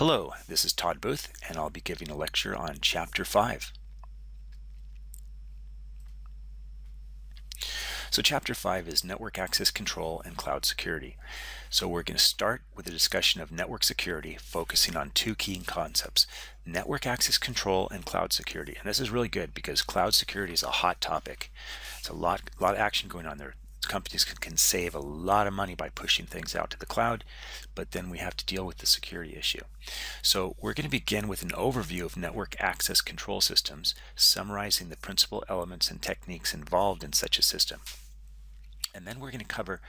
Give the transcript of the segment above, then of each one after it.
Hello, this is Todd Booth, and I'll be giving a lecture on Chapter 5. So Chapter 5 is Network Access Control and Cloud Security. So we're going to start with a discussion of network security, focusing on two key concepts, network access control and cloud security. And this is really good because cloud security is a hot topic. It's a lot of action going on there. Companies can save a lot of money by pushing things out to the cloud, but then we have to deal with the security issue. So we're going to begin with an overview of network access control systems, summarizing the principal elements and techniques involved in such a system. And then we're going to cover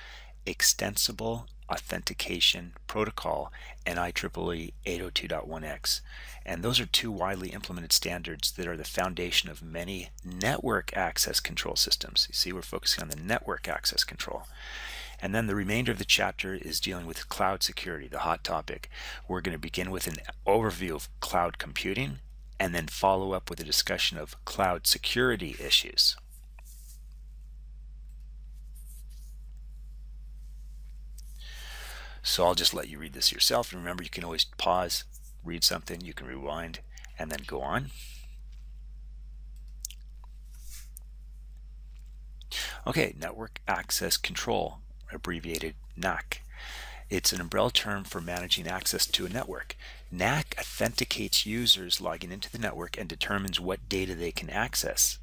Extensible Authentication Protocol and IEEE 802.1x. And those are two widely implemented standards that are the foundation of many network access control systems. You see, we're focusing on the network access control. And then the remainder of the chapter is dealing with cloud security, the hot topic. We're going to begin with an overview of cloud computing and then follow up with a discussion of cloud security issues. So I'll just let you read this yourself. And remember, you can always pause, read something, you can rewind, and then go on. Okay, Network Access Control, abbreviated NAC. It's an umbrella term for managing access to a network. NAC authenticates users logging into the network and determines what data they can access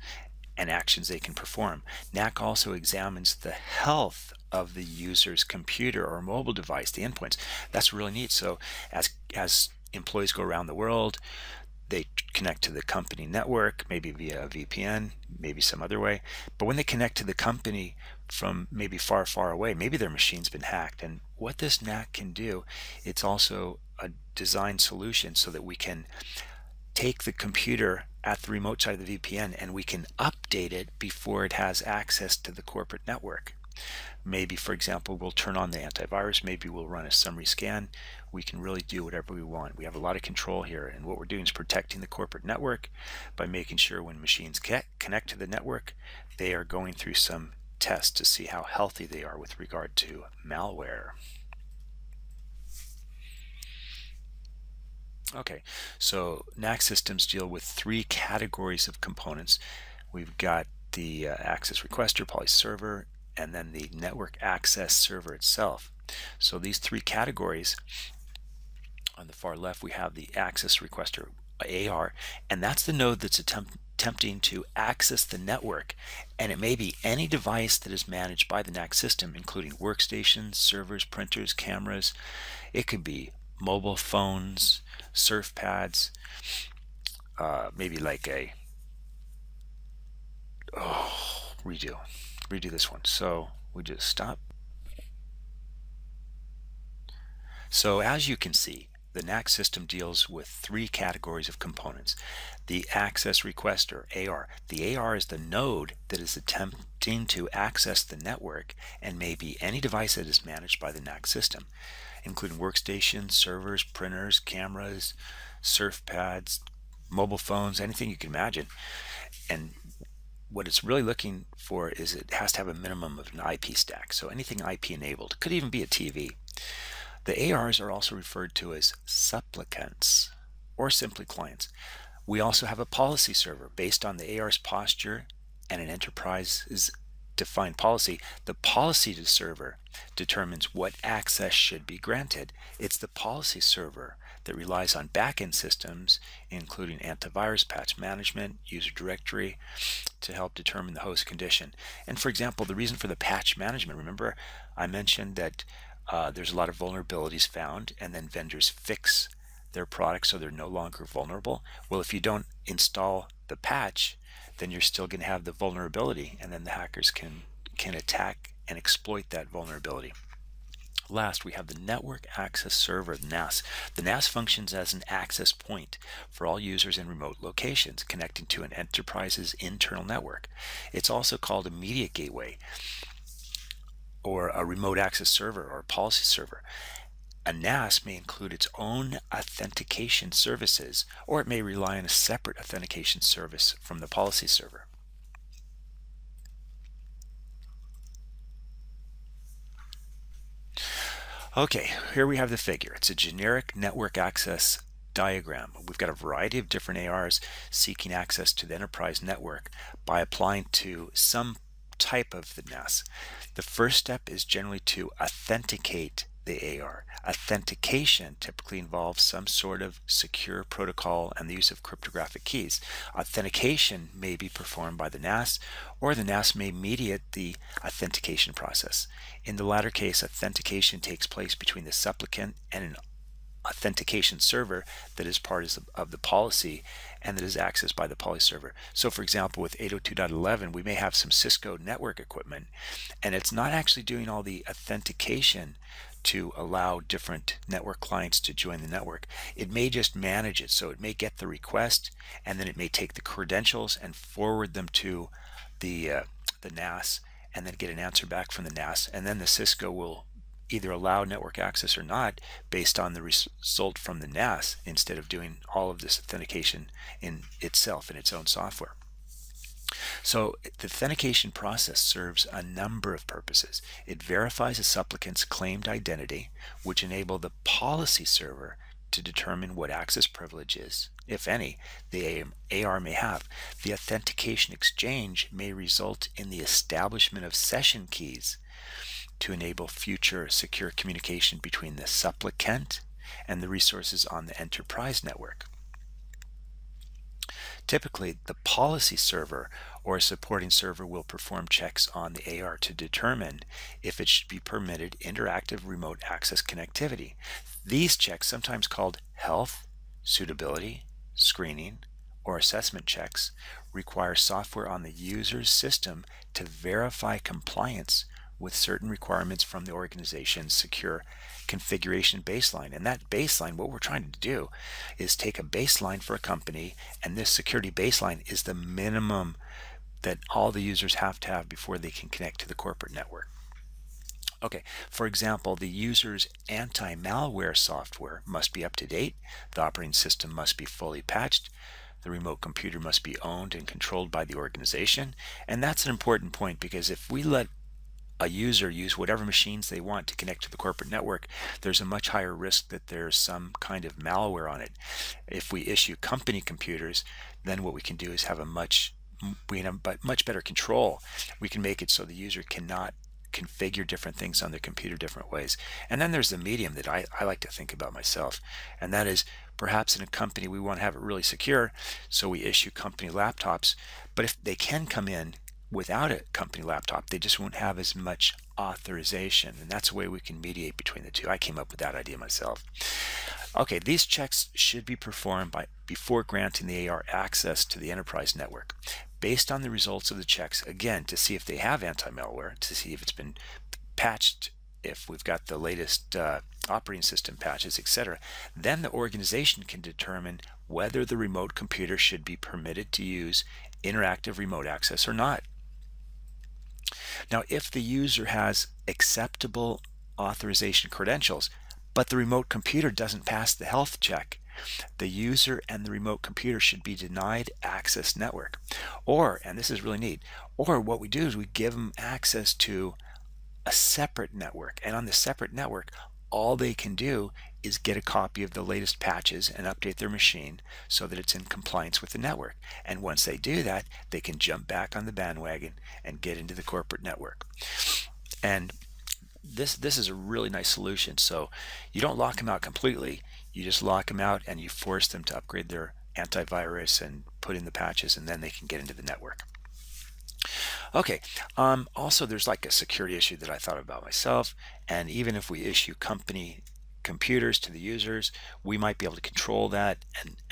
and actions they can perform. NAC also examines the health of the user's computer or mobile device, the endpoints. That's really neat. So as employees go around the world, they connect to the company network, maybe via a VPN, maybe some other way. But when they connect to the company from maybe far, far away, maybe their machine's been hacked. And what this NAC can do, it's also a design solution so that we can take the computer at the remote side of the VPN and we can update it before it has access to the corporate network. Maybe, for example, we'll turn on the antivirus, maybe we'll run a summary scan. We can really do whatever we want. We have a lot of control here, and what we're doing is protecting the corporate network by making sure when machines connect to the network, they are going through some tests to see how healthy they are with regard to malware. Okay, so NAC systems deal with three categories of components. We've got the access requester, policy server, and then the network access server itself. So these three categories, on the far left we have the access requester, AR, and that's the node that's attempting to access the network, and it may be any device that is managed by the NAC system, including workstations, servers, printers, cameras. It could be mobile phones, surf pads, maybe like a redo this one. So we just stop. So as you can see, the NAC system deals with three categories of components. The access requester, AR. The AR is the node that is attempting to access the network and may be any device that is managed by the NAC system, including workstations, servers, printers, cameras, surf pads, mobile phones, anything you can imagine. And what it's really looking for is it has to have a minimum of an IP stack. So anything IP enabled, could even be a TV. The ARs are also referred to as supplicants or simply clients. We also have a policy server based on the AR's posture and an enterprise's defined policy. The policy server determines what access should be granted. It's the policy server that relies on backend systems, including antivirus, patch management, user directory, to help determine the host condition. And for example, the reason for the patch management, remember I mentioned that there's a lot of vulnerabilities found, and then vendors fix their products so they're no longer vulnerable. Well, if you don't install the patch, then you're still going to have the vulnerability, and then the hackers can attack and exploit that vulnerability. Last, we have the Network Access Server, the NAS. The NAS functions as an access point for all users in remote locations, connecting to an enterprise's internal network. It's also called a media gateway, or a remote access server, or a policy server. A NAS may include its own authentication services, or it may rely on a separate authentication service from the policy server. Okay, here we have the figure. It's a generic network access diagram. We've got a variety of different ARs seeking access to the enterprise network by applying to some type of the NAS. The first step is generally to authenticate the AR. Authentication typically involves some sort of secure protocol and the use of cryptographic keys. Authentication may be performed by the NAS, or the NAS may mediate the authentication process. In the latter case, authentication takes place between the supplicant and an authentication server that is part of the policy and that is accessed by the policy server. So for example, with 802.11, we may have some Cisco network equipment and it's not actually doing all the authentication to allow different network clients to join the network. It may just manage it. So it may get the request and then it may take the credentials and forward them to the NAS and then get an answer back from the NAS, and then the Cisco will either allow network access or not based on the result from the NAS instead of doing all of this authentication in itself in its own software. So the authentication process serves a number of purposes. It verifies a supplicant's claimed identity, which enable the policy server to determine what access privileges, if any, the AR may have. The authentication exchange may result in the establishment of session keys to enable future secure communication between the supplicant and the resources on the enterprise network. Typically, the policy server or a supporting server will perform checks on the AR to determine if it should be permitted interactive remote access connectivity. These checks, sometimes called health, suitability, screening, or assessment checks, require software on the user's system to verify compliance with certain requirements from the organization's secure configuration baseline. And that baseline, what we're trying to do is take a baseline for a company, and this security baseline is the minimum that all the users have to have before they can connect to the corporate network. Okay, for example, the user's anti-malware software must be up to date, the operating system must be fully patched, the remote computer must be owned and controlled by the organization. And that's an important point, because if we let a user use whatever machines they want to connect to the corporate network, there's a much higher risk that there's some kind of malware on it. If we issue company computers, then what we can do is have much better control. We can make it so the user cannot configure different things on their computer different ways. And then there's the medium that I like to think about myself, and that is perhaps in a company we want to have it really secure, so we issue company laptops, but if they can come in without a company laptop, they just won't have as much authorization, and that's a way we can mediate between the two. I came up with that idea myself. Okay, these checks should be performed before granting the AR access to the enterprise network. Based on the results of the checks, again, to see if they have anti-malware, to see if it's been patched, if we've got the latest operating system patches, etc., then the organization can determine whether the remote computer should be permitted to use interactive remote access or not. Now, if the user has acceptable authorization credentials, but the remote computer doesn't pass the health check, the user and the remote computer should be denied access network. Or, and this is really neat, or what we do is we give them access to a separate network, and on the separate network, all they can do is get a copy of the latest patches and update their machine so that it's in compliance with the network. And once they do that, they can jump back on the bandwagon and get into the corporate network. And this is a really nice solution. So you don't lock them out completely, you just lock them out and you force them to upgrade their antivirus and put in the patches, and then they can get into the network. Okay, also there's like a security issue that I thought about myself, and even if we issue company computers to the users, we might be able to control that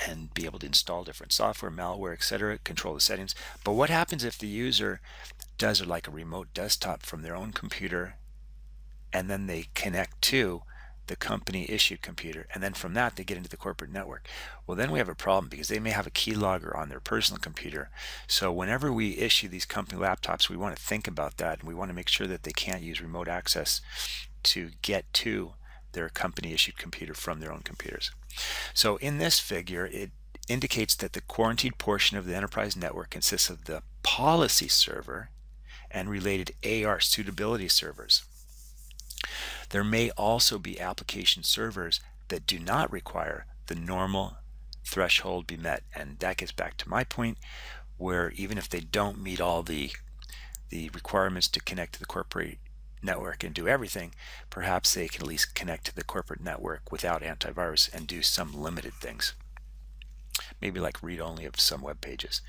and be able to install different software, malware, etc., control the settings. But what happens if the user does like a remote desktop from their own computer, and then they connect to the company issued computer, and then from that they get into the corporate network? Well, then we have a problem, because they may have a keylogger on their personal computer. So whenever we issue these company laptops, we want to think about that, and we want to make sure that they can't use remote access to get to their company issued computer from their own computers. So in this figure, it indicates that the quarantined portion of the enterprise network consists of the policy server and related AR suitability servers. There may also be application servers that do not require the normal threshold be met, and that gets back to my point where even if they don't meet all the requirements to connect to the corporate network and do everything, perhaps they can at least connect to the corporate network without antivirus and do some limited things, maybe like read only of some web pages.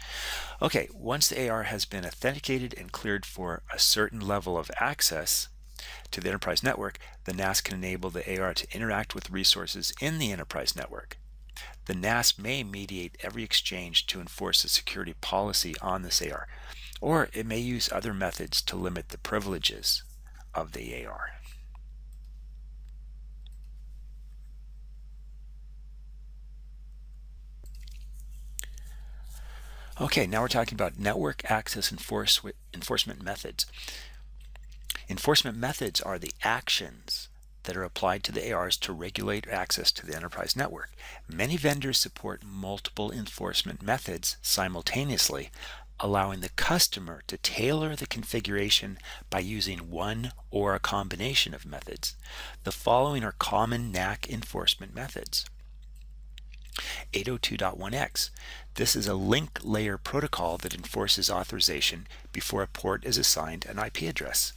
Okay, once the AR has been authenticated and cleared for a certain level of access to the enterprise network, the NAS can enable the AR to interact with resources in the enterprise network. The NAS may mediate every exchange to enforce a security policy on this AR, or it may use other methods to limit the privileges of the AR. Okay, now we're talking about network access enforcement methods. Enforcement methods are the actions that are applied to the ARs to regulate access to the enterprise network. Many vendors support multiple enforcement methods simultaneously, allowing the customer to tailor the configuration by using one or a combination of methods. The following are common NAC enforcement methods. 802.1x. This is a link layer protocol that enforces authorization before a port is assigned an IP address.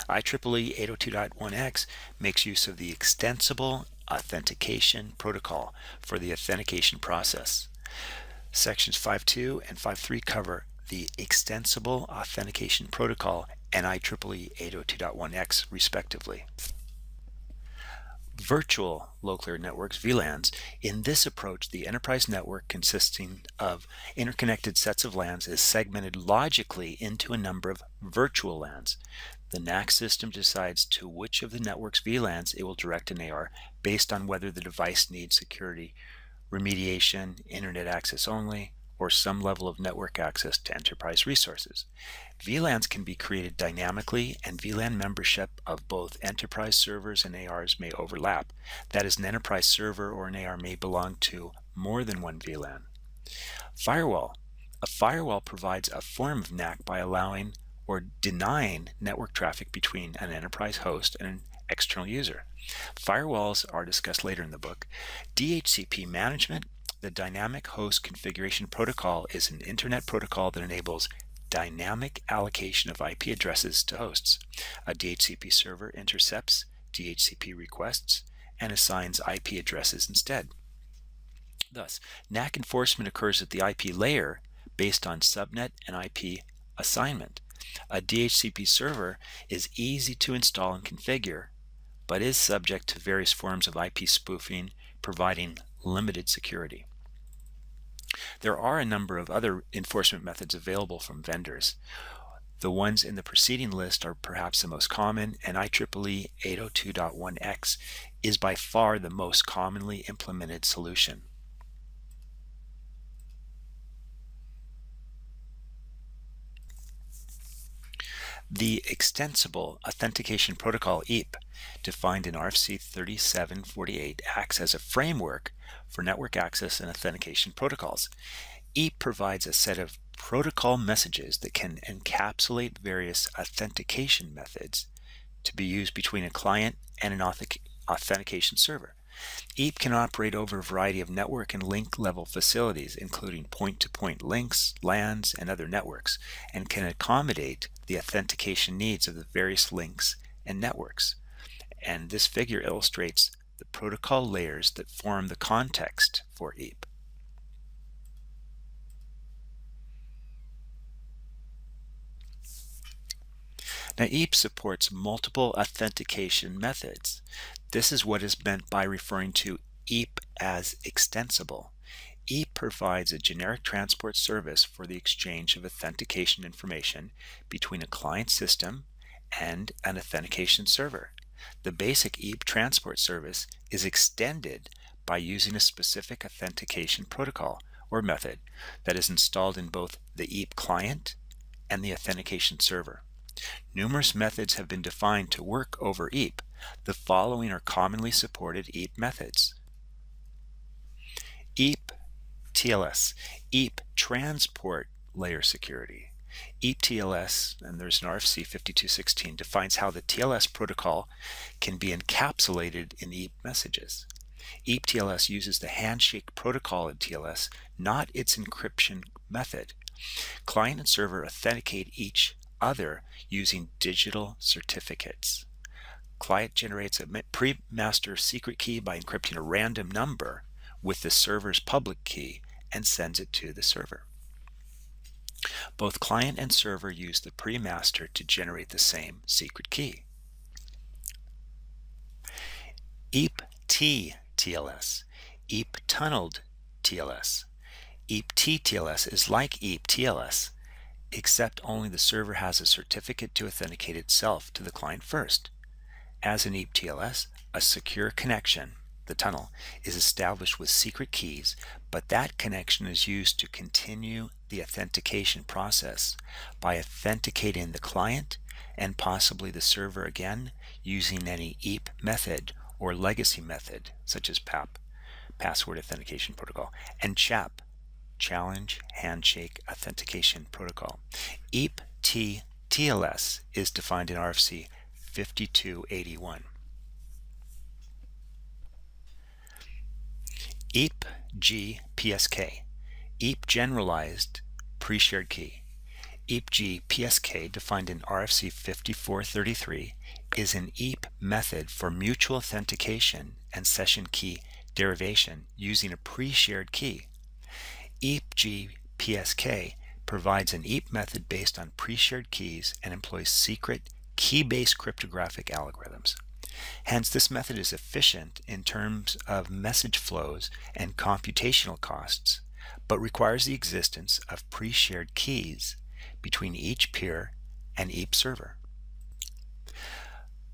IEEE 802.1x makes use of the extensible authentication protocol for the authentication process. Sections 5.2 and 5.3 cover the extensible authentication protocol and IEEE 802.1x respectively. Virtual local area networks, VLANs. In this approach, the enterprise network consisting of interconnected sets of LANs is segmented logically into a number of virtual LANs. The NAC system decides to which of the network's VLANs it will direct an AR based on whether the device needs security remediation, internet access only, or some level of network access to enterprise resources. VLANs can be created dynamically, and VLAN membership of both enterprise servers and ARs may overlap. That is, an enterprise server or an AR may belong to more than one VLAN. Firewall. A firewall provides a form of NAC by allowing or denying network traffic between an enterprise host and an external user. Firewalls are discussed later in the book. DHCP management. The Dynamic Host Configuration Protocol is an internet protocol that enables dynamic allocation of IP addresses to hosts. A DHCP server intercepts DHCP requests and assigns IP addresses instead. Thus, NAC enforcement occurs at the IP layer based on subnet and IP assignment. A DHCP server is easy to install and configure, but is subject to various forms of IP spoofing, providing limited security. There are a number of other enforcement methods available from vendors. The ones in the preceding list are perhaps the most common, and IEEE 802.1x is by far the most commonly implemented solution. The Extensible Authentication Protocol, EAP, defined in RFC 3748, acts as a framework for network access and authentication protocols. EAP provides a set of protocol messages that can encapsulate various authentication methods to be used between a client and an authentication server. EAP can operate over a variety of network and link level facilities, including point-to-point links, LANs, and other networks, and can accommodate the authentication needs of the various links and networks. And this figure illustrates the protocol layers that form the context for EAP. Now, EAP supports multiple authentication methods. This is what is meant by referring to EAP as extensible. EAP provides a generic transport service for the exchange of authentication information between a client system and an authentication server. The basic EAP transport service is extended by using a specific authentication protocol or method that is installed in both the EAP client and the authentication server. Numerous methods have been defined to work over EAP. The following are commonly supported EAP methods. EAP TLS, EAP Transport Layer Security. EAP TLS, and there's an RFC 5216, defines how the TLS protocol can be encapsulated in EAP messages. EAP TLS uses the handshake protocol in TLS, not its encryption method. Client and server authenticate each other using digital certificates. Client generates a pre-master secret key by encrypting a random number with the server's public key and sends it to the server. Both client and server use the pre-master to generate the same secret key. EAP-T TLS, EAP tunneled TLS. EAP-T TLS is like EAP TLS, except only the server has a certificate to authenticate itself to the client first. As in EAP TLS, a secure connection, the tunnel, is established with secret keys, but that connection is used to continue the authentication process by authenticating the client and possibly the server again using any EAP method or legacy method such as PAP, Password Authentication Protocol, and CHAP, Challenge Handshake Authentication Protocol. EAP-T TLS is defined in RFC 5281. EAP-G PSK, EAP Generalized Pre-Shared Key. EAP-G PSK, defined in RFC 5433, is an EAP method for mutual authentication and session key derivation using a pre-shared key. EAP-G PSK provides an EAP method based on pre-shared keys and employs secret key-based cryptographic algorithms. Hence, this method is efficient in terms of message flows and computational costs, but requires the existence of pre-shared keys between each peer and EAP server.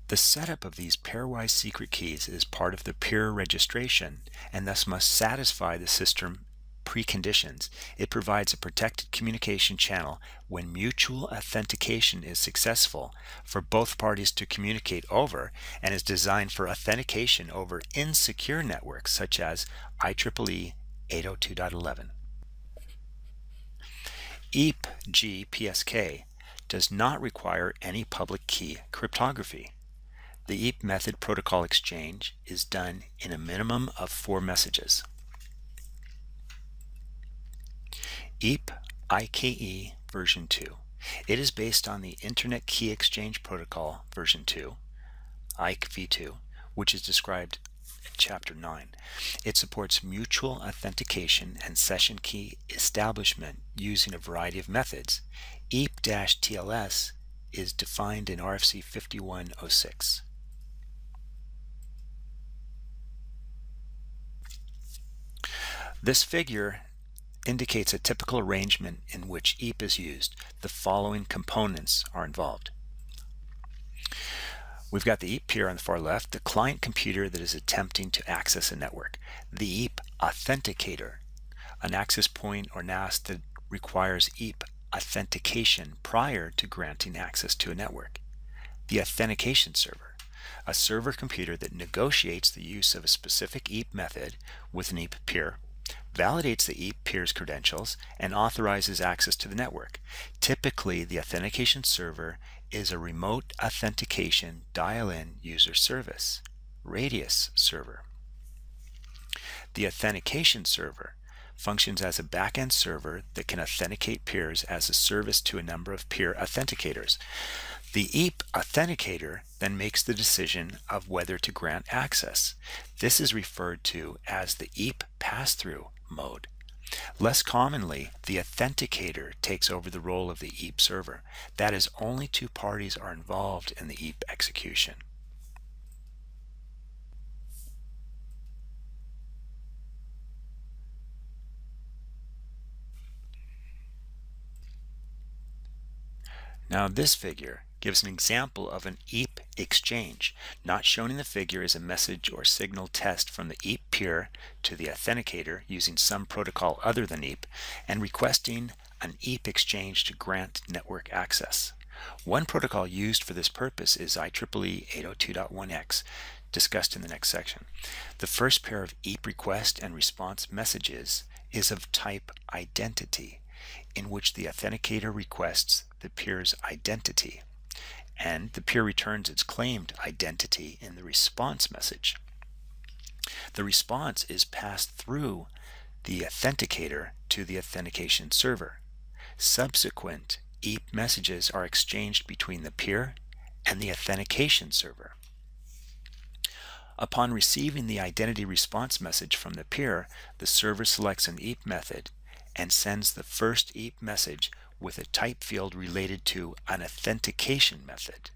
The setup of these pairwise secret keys is part of the peer registration and thus must satisfy the system preconditions. It provides a protected communication channel when mutual authentication is successful for both parties to communicate over, and is designed for authentication over insecure networks such as IEEE 802.11. EAP-G PSK does not require any public key cryptography. The EAP method protocol exchange is done in a minimum of 4 messages. EAP IKE version 2. It is based on the Internet Key Exchange Protocol version 2, IKE v2, which is described in Chapter 9. It supports mutual authentication and session key establishment using a variety of methods. EAP-TLS is defined in RFC 5106. This figure indicates a typical arrangement in which EAP is used. The following components are involved. We've got the EAP peer on the far left, the client computer that is attempting to access a network, the EAP authenticator, an access point or NAS that requires EAP authentication prior to granting access to a network, the authentication server, a server computer that negotiates the use of a specific EAP method with an EAP peer, validates the EAP peer's credentials, and authorizes access to the network. Typically, the authentication server is a remote authentication dial-in user service, Radius server. The authentication server functions as a back-end server that can authenticate peers as a service to a number of peer authenticators. The EAP authenticator then makes the decision of whether to grant access. This is referred to as the EAP pass-through mode. Less commonly, the authenticator takes over the role of the EAP server. That is, only 2 parties are involved in the EAP execution. Now this figure gives an example of an EAP exchange. Not shown in the figure is a message or signal test from the EAP peer to the authenticator using some protocol other than EAP and requesting an EAP exchange to grant network access. One protocol used for this purpose is IEEE 802.1x, discussed in the next section. The first pair of EAP request and response messages is of type identity. in which the authenticator requests the peer's identity, and the peer returns its claimed identity in the response message. The response is passed through the authenticator to the authentication server. Subsequent EAP messages are exchanged between the peer and the authentication server. Upon receiving the identity response message from the peer, the server selects an EAP method and sends the first EAP message with a type field related to an authentication method.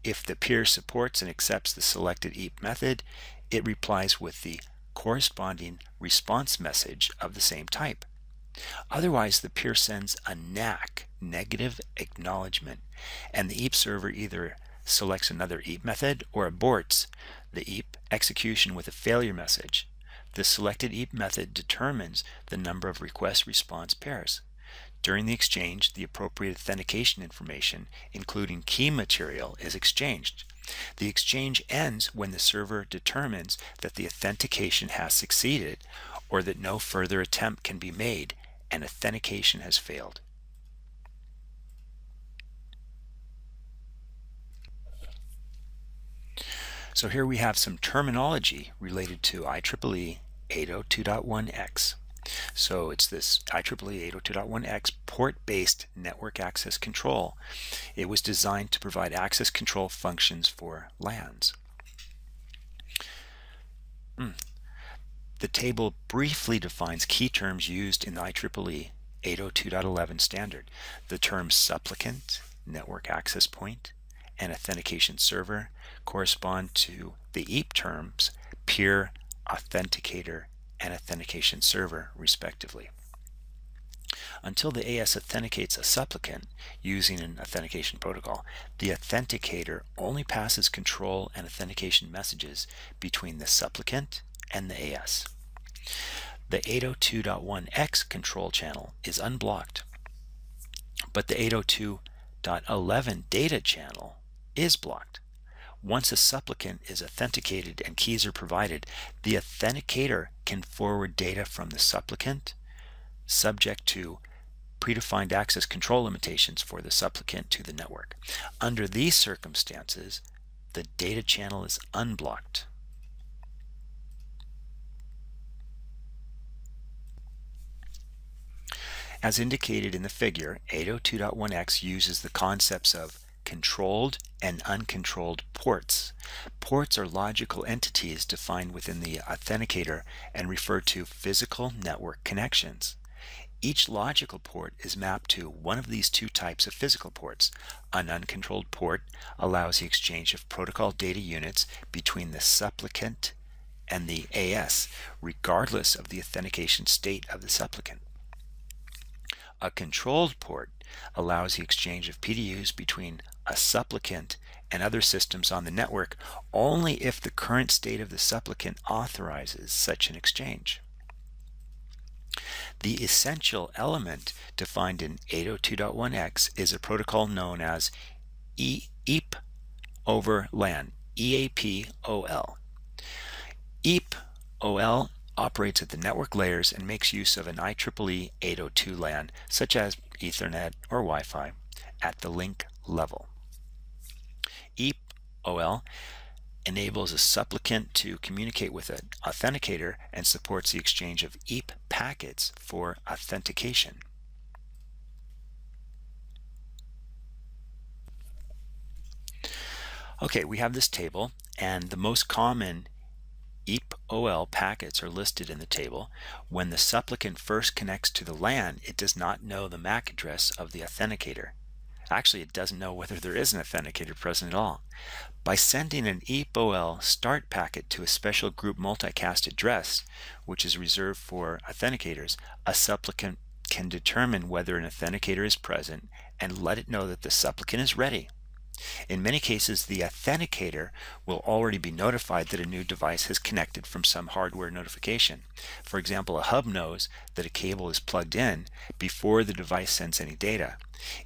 If the peer supports and accepts the selected EAP method, it replies with the corresponding response message of the same type. Otherwise, the peer sends a NAC, negative acknowledgement, and the EAP server either selects another EAP method or aborts the EAP execution with a failure message. The selected EAP method determines the number of request-response pairs. During the exchange, the appropriate authentication information, including key material, is exchanged. The exchange ends when the server determines that the authentication has succeeded or that no further attempt can be made and authentication has failed. So here we have some terminology related to IEEE 802.1x. So it's this IEEE 802.1x port-based network access control. It was designed to provide access control functions for LANs. The table briefly defines key terms used in the IEEE 802.11 standard. The terms supplicant, network access point, and authentication server correspond to the EAP terms peer, authenticator, and authentication server, respectively. Until the AS authenticates a supplicant using an authentication protocol, the authenticator only passes control and authentication messages between the supplicant and the AS. The 802.1x control channel is unblocked, but the 802.11 data channel is blocked. Once a supplicant is authenticated and keys are provided, the authenticator can forward data from the supplicant, subject to predefined access control limitations for the supplicant, to the network. Under these circumstances, the data channel is unblocked. As indicated in the figure, 802.1x uses the concepts of controlled and uncontrolled ports. Ports are logical entities defined within the authenticator and refer to physical network connections. Each logical port is mapped to one of these two types of physical ports. An uncontrolled port allows the exchange of protocol data units between the supplicant and the AS, regardless of the authentication state of the supplicant. A controlled port allows the exchange of PDUs between a supplicant and other systems on the network only if the current state of the supplicant authorizes such an exchange. The essential element defined in 802.1x is a protocol known as EAP over LAN, EAP-OL. EAP-OL operates at the network layers and makes use of an IEEE 802 LAN, such as Ethernet or Wi-Fi, at the link level. EAP-OL enables a supplicant to communicate with an authenticator and supports the exchange of EAP packets for authentication. Okay, we have this table, and the most common EAP-OL packets are listed in the table. When the supplicant first connects to the LAN, it does not know the MAC address of the authenticator. Actually, it doesn't know whether there is an authenticator present at all. By sending an EAP-OL start packet to a special group multicast address, which is reserved for authenticators, a supplicant can determine whether an authenticator is present and let it know that the supplicant is ready. In many cases, the authenticator will already be notified that a new device has connected from some hardware notification. For example, a hub knows that a cable is plugged in before the device sends any data.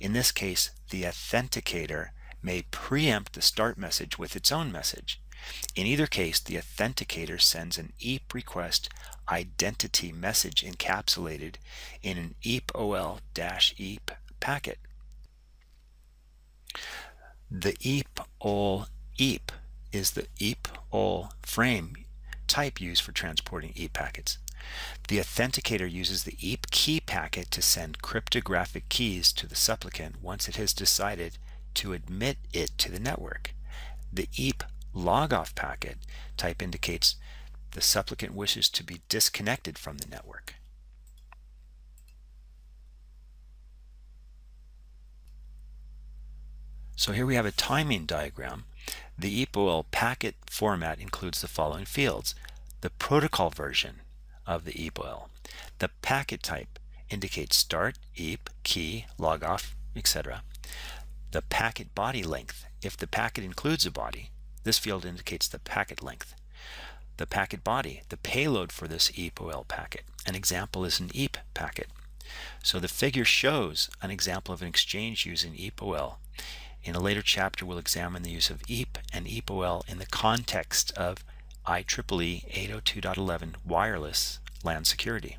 In this case, the authenticator may preempt the start message with its own message. In either case, the authenticator sends an EAP request identity message encapsulated in an EAP-OL-EAP packet. The EAP-OL EAP is the EAP-OL frame type used for transporting EAP packets. The authenticator uses the EAP key packet to send cryptographic keys to the supplicant once it has decided to admit it to the network. The EAP logoff packet type indicates the supplicant wishes to be disconnected from the network. So here we have a timing diagram. The EAP-OL packet format includes the following fields: the protocol version of the EAP-OL. The packet type indicates start, EAP, key, logoff, etc. The packet body length. If the packet includes a body, this field indicates the packet length. The packet body, the payload for this EAP-OL packet. An example is an EAP packet. So the figure shows an example of an exchange using EAP-OL. In a later chapter, we'll examine the use of EAP and EAP-OL in the context of IEEE 802.11 wireless LAN security.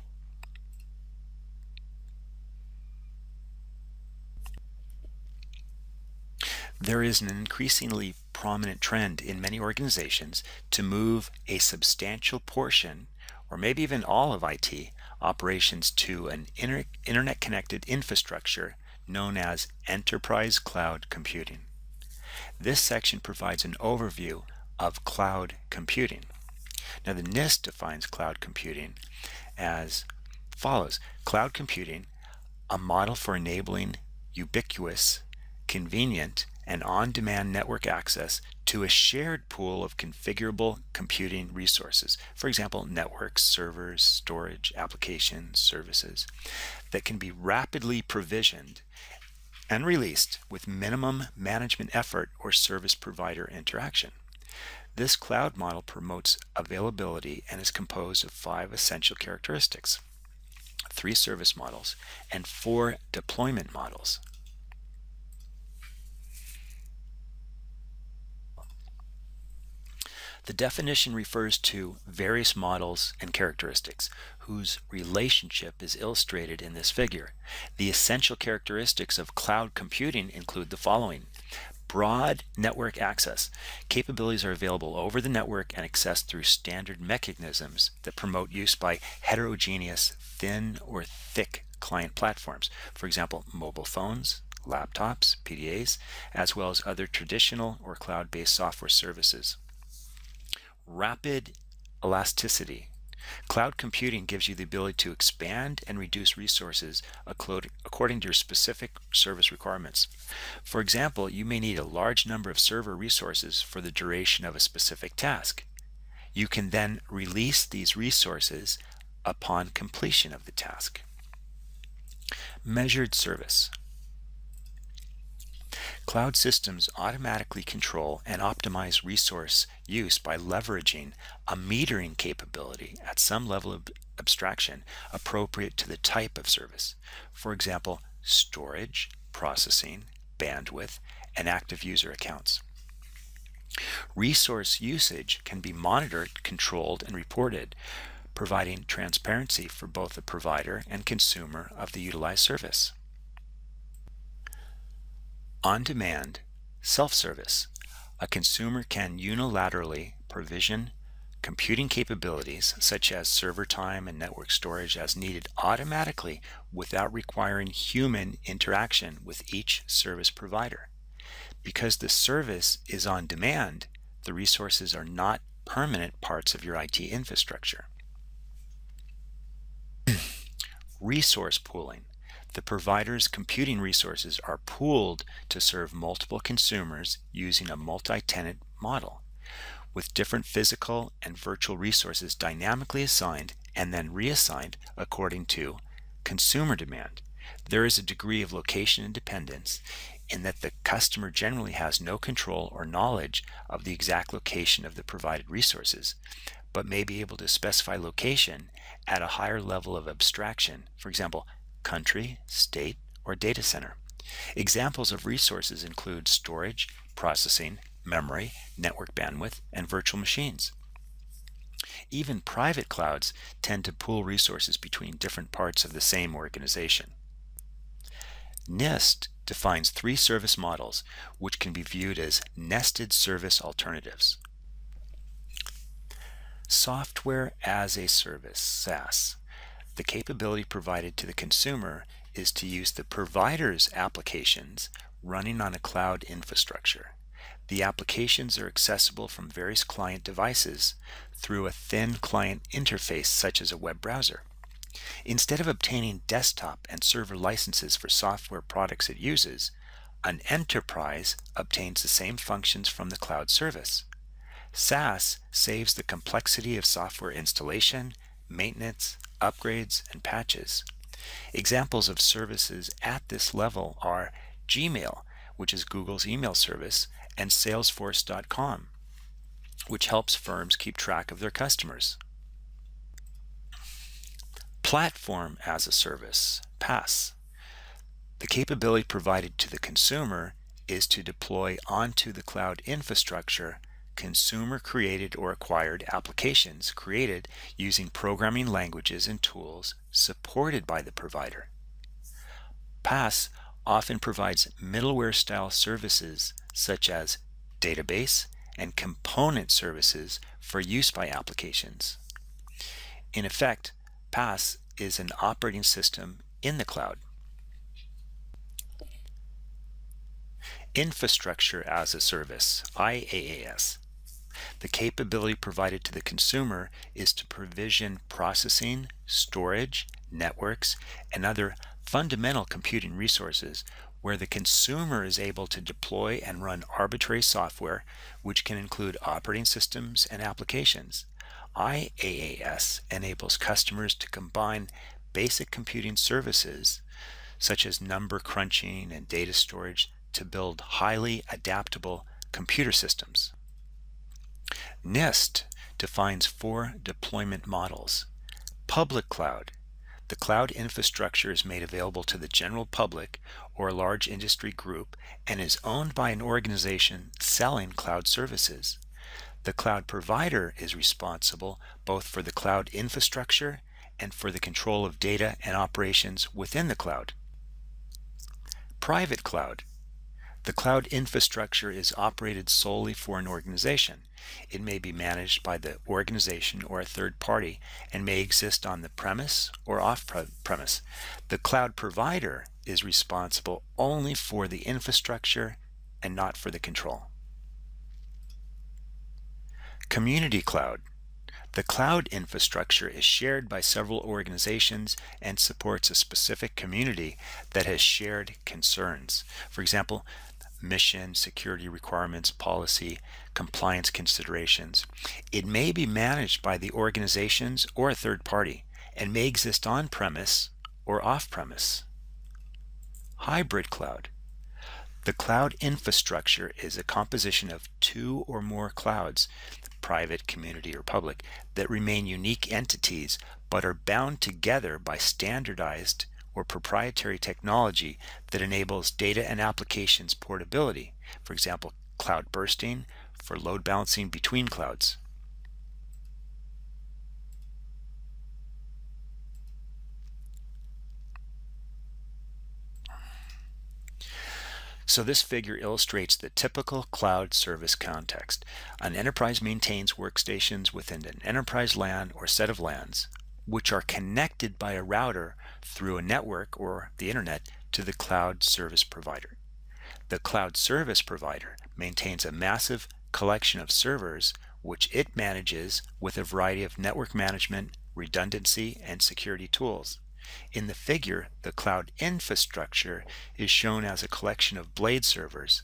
There is an increasingly prominent trend in many organizations to move a substantial portion, or maybe even all of IT operations, to an internet-connected infrastructure known as enterprise cloud computing. This section provides an overview of cloud computing. Now, the NIST defines cloud computing as follows: cloud computing, a model for enabling ubiquitous, convenient, and on-demand network access to a shared pool of configurable computing resources. For example, networks, servers, storage, applications, services that can be rapidly provisioned and released with minimum management effort or service provider interaction. This cloud model promotes availability and is composed of 5 essential characteristics: 3 service models and 4 deployment models. The definition refers to various models and characteristics whose relationship is illustrated in this figure. The essential characteristics of cloud computing include the following: broad network access. Capabilities are available over the network and accessed through standard mechanisms that promote use by heterogeneous, thin or thick client platforms. For example, mobile phones, laptops, PDAs, as well as other traditional or cloud-based software services. Rapid elasticity. Cloud computing gives you the ability to expand and reduce resources according to your specific service requirements. For example, you may need a large number of server resources for the duration of a specific task. You can then release these resources upon completion of the task. Measured service. Cloud systems automatically control and optimize resource use by leveraging a metering capability at some level of abstraction appropriate to the type of service. For example, storage, processing, bandwidth, and active user accounts. Resource usage can be monitored, controlled, and reported, providing transparency for both the provider and consumer of the utilized service. On-demand self-service. A consumer can unilaterally provision computing capabilities such as server time and network storage as needed automatically without requiring human interaction with each service provider. Because the service is on demand, the resources are not permanent parts of your IT infrastructure. Resource pooling. The provider's computing resources are pooled to serve multiple consumers using a multi-tenant model, with different physical and virtual resources dynamically assigned and then reassigned according to consumer demand. There is a degree of location independence in that the customer generally has no control or knowledge of the exact location of the provided resources, but may be able to specify location at a higher level of abstraction. For example, country, state, or data center. Examples of resources include storage, processing, memory, network bandwidth, and virtual machines. Even private clouds tend to pool resources between different parts of the same organization. NIST defines three service models, which can be viewed as nested service alternatives. Software as a service, SaaS. The capability provided to the consumer is to use the provider's applications running on a cloud infrastructure. The applications are accessible from various client devices through a thin client interface such as a web browser. Instead of obtaining desktop and server licenses for software products it uses, an enterprise obtains the same functions from the cloud service. SaaS saves the complexity of software installation, maintenance, upgrades, and patches. Examples of services at this level are Gmail, which is Google's email service, and Salesforce.com, which helps firms keep track of their customers. Platform as a service, PaaS. The capability provided to the consumer is to deploy onto the cloud infrastructure consumer-created or acquired applications created using programming languages and tools supported by the provider. PaaS often provides middleware-style services such as database and component services for use by applications. In effect, PaaS is an operating system in the cloud. Infrastructure as a service, IaaS. The capability provided to the consumer is to provision processing, storage, networks, and other fundamental computing resources where the consumer is able to deploy and run arbitrary software, which can include operating systems and applications. IaaS enables customers to combine basic computing services such as number crunching and data storage to build highly adaptable computer systems. NIST defines 4 deployment models. Public cloud. The cloud infrastructure is made available to the general public or a large industry group and is owned by an organization selling cloud services. The cloud provider is responsible both for the cloud infrastructure and for the control of data and operations within the cloud. Private cloud. The cloud infrastructure is operated solely for an organization. It may be managed by the organization or a third party and may exist on the premise or off-premise. The cloud provider is responsible only for the infrastructure and not for the control. Community cloud. The cloud infrastructure is shared by several organizations and supports a specific community that has shared concerns. For example, mission, security requirements, policy, compliance considerations. It may be managed by the organizations or a third party and may exist on-premise or off-premise. Hybrid cloud. The cloud infrastructure is a composition of 2 or more clouds, private, community, or public, that remain unique entities but are bound together by standardized or proprietary technology that enables data and applications portability. For example, cloud bursting for load balancing between clouds. So this figure illustrates the typical cloud service context. An enterprise maintains workstations within an enterprise LAN or set of LANs, which are connected by a router through a network or the internet to the cloud service provider. The cloud service provider maintains a massive collection of servers which it manages with a variety of network management, redundancy, and security tools. In the figure, the cloud infrastructure is shown as a collection of blade servers,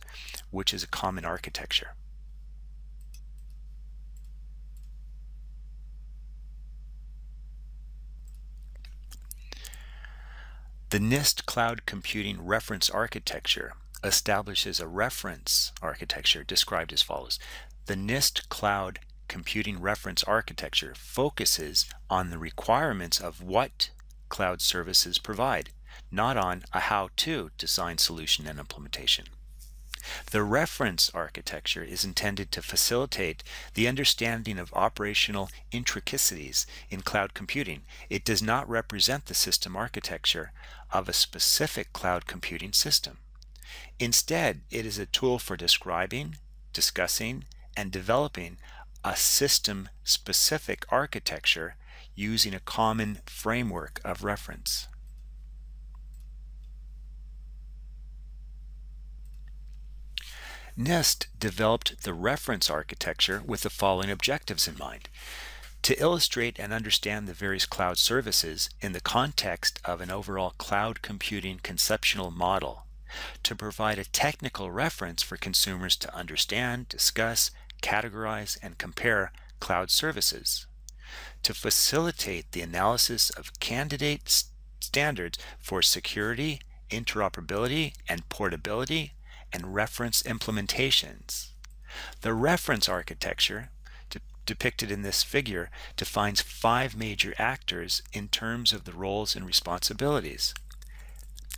which is a common architecture. The NIST Cloud Computing Reference Architecture establishes a reference architecture described as follows. The NIST Cloud Computing Reference Architecture focuses on the requirements of what cloud services provide, not on a how-to design, solution, and implementation. The reference architecture is intended to facilitate the understanding of operational intricacies in cloud computing. It does not represent the system architecture of a specific cloud computing system. Instead, it is a tool for describing, discussing, and developing a system-specific architecture using a common framework of reference. NIST developed the reference architecture with the following objectives in mind: to illustrate and understand the various cloud services in the context of an overall cloud computing conceptual model, to provide a technical reference for consumers to understand, discuss, categorize, and compare cloud services, to facilitate the analysis of candidate standards for security, interoperability, and portability, and reference implementations. The reference architecture depicted in this figure defines 5 major actors in terms of the roles and responsibilities.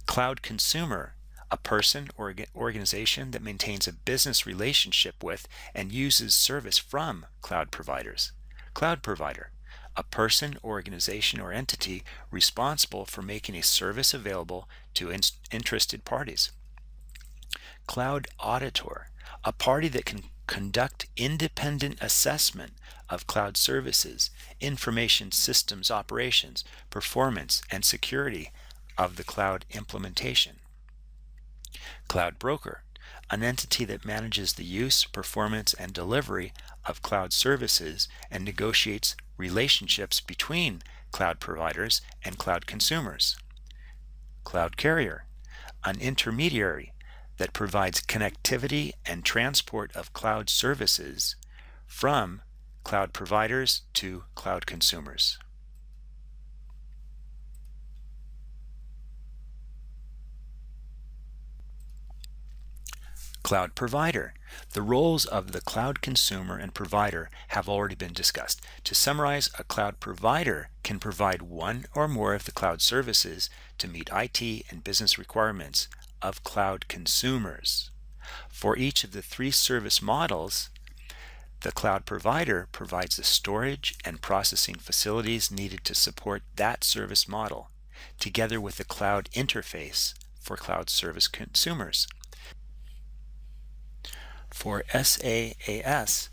Cloud consumer, a person or organization that maintains a business relationship with and uses service from cloud providers. Cloud provider, a person, organization, or entity responsible for making a service available to interested parties. Cloud auditor, a party that can conduct independent assessment of cloud services, information systems operations, performance, and security of the cloud implementation. Cloud broker, an entity that manages the use, performance, and delivery of cloud services and negotiates relationships between cloud providers and cloud consumers. Cloud carrier, an intermediary that provides connectivity and transport of cloud services from cloud providers to cloud consumers. Cloud provider. The roles of the cloud consumer and provider have already been discussed. To summarize, a cloud provider can provide one or more of the cloud services to meet IT and business requirements of cloud consumers. For each of the 3 service models, the cloud provider provides the storage and processing facilities needed to support that service model, together with the cloud interface for cloud service consumers. For SaaS,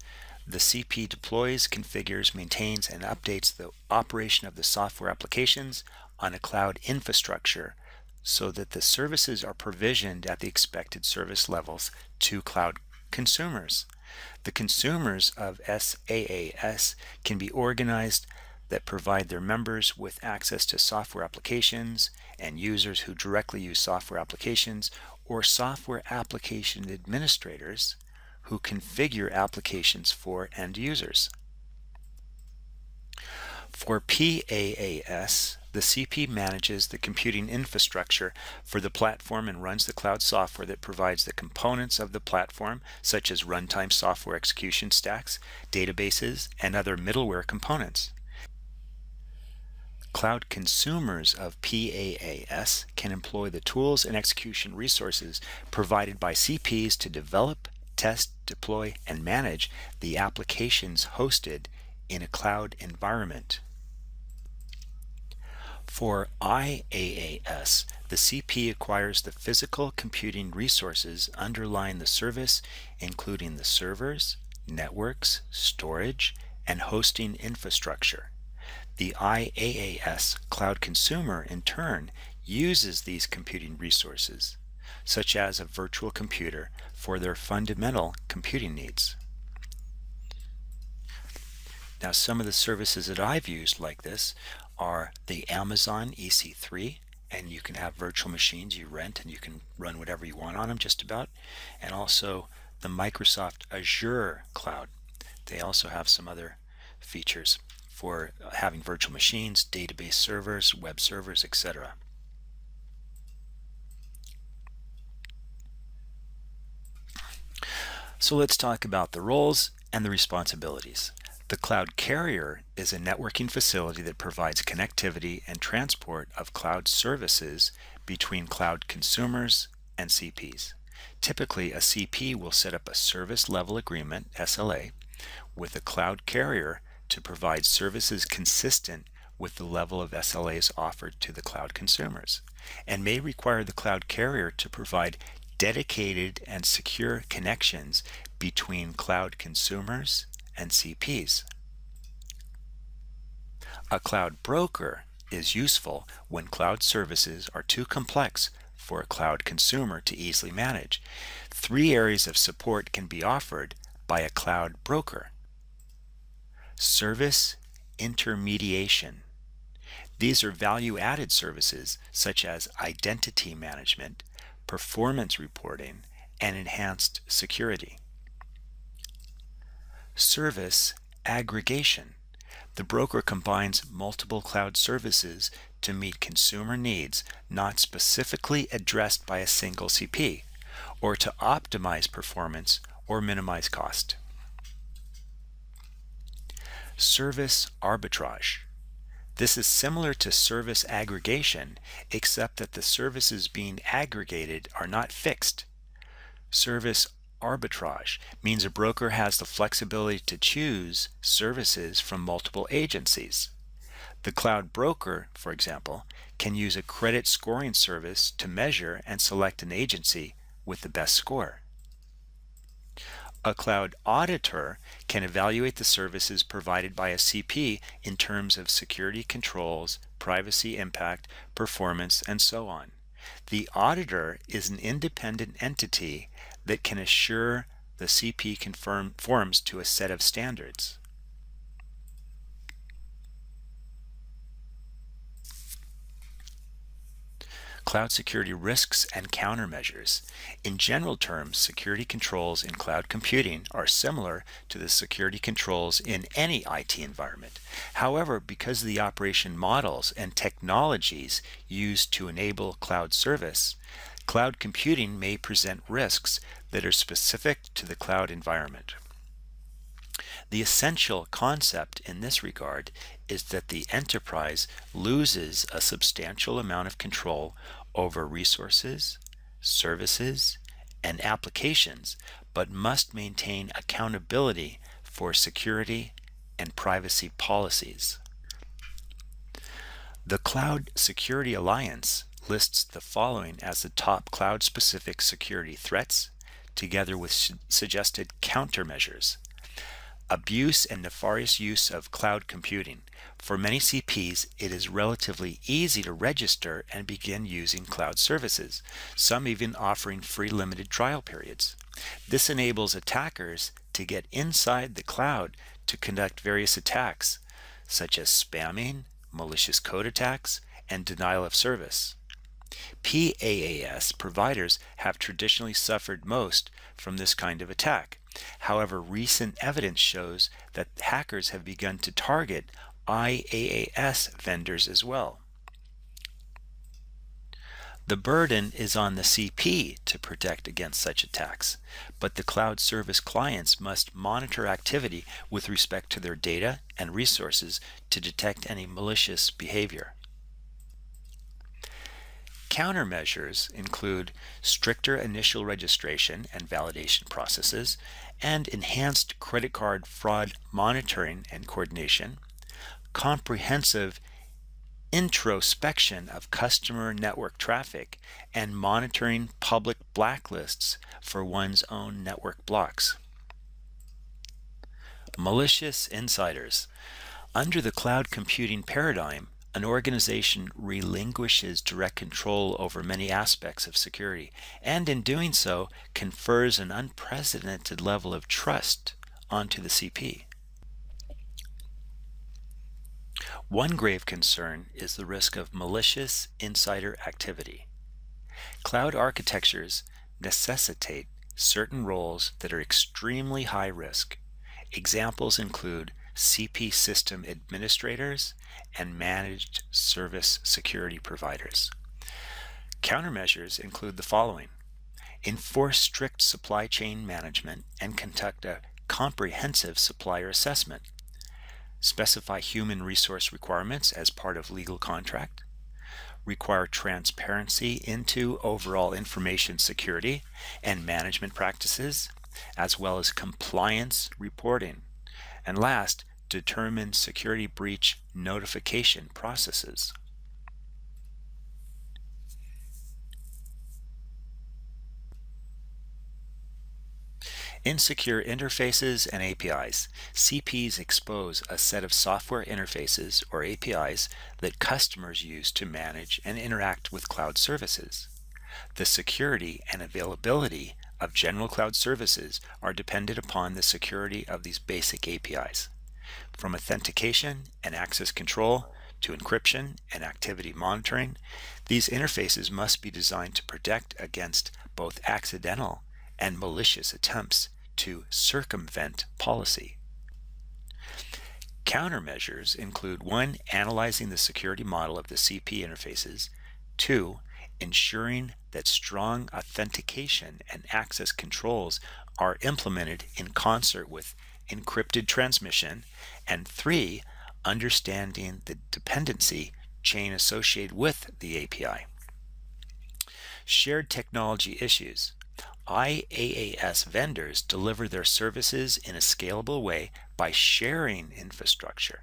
the CP deploys, configures, maintains, and updates the operation of the software applications on a cloud infrastructure so that the services are provisioned at the expected service levels to cloud consumers. The consumers of SaaS can be organized that provide their members with access to software applications and users who directly use software applications, or software application administrators who configure applications for end users. For PaaS, the CP manages the computing infrastructure for the platform and runs the cloud software that provides the components of the platform, such as runtime software execution stacks, databases, and other middleware components. Cloud consumers of PaaS can employ the tools and execution resources provided by CPs to develop, test, deploy, and manage the applications hosted in a cloud environment. For IaaS, the CP acquires the physical computing resources underlying the service, including the servers, networks, storage, and hosting infrastructure. The IaaS cloud consumer, in turn, uses these computing resources, such as a virtual computer, for their fundamental computing needs. Now, some of the services that I've used like this are the Amazon EC3, and you can have virtual machines you rent and you can run whatever you want on them just about, and also the Microsoft Azure cloud. They also have some other features for having virtual machines, database servers, web servers, etc. So let's talk about the roles and the responsibilities. The cloud carrier is a networking facility that provides connectivity and transport of cloud services between cloud consumers and CPs. Typically, a CP will set up a service level agreement, SLA, with a cloud carrier to provide services consistent with the level of SLAs offered to the cloud consumers, and may require the cloud carrier to provide dedicated and secure connections between cloud consumers and CPs. A cloud broker is useful when cloud services are too complex for a cloud consumer to easily manage. 3 areas of support can be offered by a cloud broker. Service intermediation. These are value-added services such as identity management, performance reporting, and enhanced security. Service aggregation. The broker combines multiple cloud services to meet consumer needs not specifically addressed by a single CP, or to optimize performance or minimize cost. Service arbitrage. This is similar to service aggregation, except that the services being aggregated are not fixed. Service arbitrage means a broker has the flexibility to choose services from multiple agencies. The cloud broker, for example, can use a credit scoring service to measure and select an agency with the best score. A cloud auditor can evaluate the services provided by a CP in terms of security controls, privacy impact, performance, and so on. The auditor is an independent entity that can assure the CP conforms to a set of standards. Cloud security risks and countermeasures. In general terms, security controls in cloud computing are similar to the security controls in any IT environment. However, because of the operation models and technologies used to enable cloud service, cloud computing may present risks that are specific to the cloud environment. The essential concept in this regard is that the enterprise loses a substantial amount of control over resources, services, and applications, but must maintain accountability for security and privacy policies. The Cloud Security Alliance lists the following as the top cloud-specific security threats, together with suggested countermeasures. Abuse and nefarious use of cloud computing. For many CPs, it is relatively easy to register and begin using cloud services, some even offering free limited trial periods. This enables attackers to get inside the cloud to conduct various attacks, such as spamming, malicious code attacks, and denial of service. PaaS providers have traditionally suffered most from this kind of attack. However, recent evidence shows that hackers have begun to target IaaS vendors as well. The burden is on the CP to protect against such attacks, but the cloud service clients must monitor activity with respect to their data and resources to detect any malicious behavior. Countermeasures include stricter initial registration and validation processes and enhanced credit card fraud monitoring and coordination, comprehensive introspection of customer network traffic, and monitoring public blacklists for one's own network blocks. Malicious insiders. Under the cloud computing paradigm, an organization relinquishes direct control over many aspects of security, and in doing so confers an unprecedented level of trust onto the CP. One grave concern is the risk of malicious insider activity. Cloud architectures necessitate certain roles that are extremely high risk. Examples include CP system administrators and managed service security providers. Countermeasures include the following: enforce strict supply chain management and conduct a comprehensive supplier assessment. Specify human resource requirements as part of legal contract. require transparency into overall information security and management practices, as well as compliance reporting. And last, determine security breach notification processes. Insecure interfaces and APIs. CPs expose a set of software interfaces or APIs that customers use to manage and interact with cloud services. The security and availability of general cloud services are dependent upon the security of these basic APIs. From authentication and access control to encryption and activity monitoring, these interfaces must be designed to protect against both accidental and malicious attempts to circumvent policy. Countermeasures include 1. Analyzing the security model of the CP interfaces, 2. Ensuring that strong authentication and access controls are implemented in concert with encrypted transmission, and 3. Understanding the dependency chain associated with the API. Shared technology issues. IaaS vendors deliver their services in a scalable way by sharing infrastructure.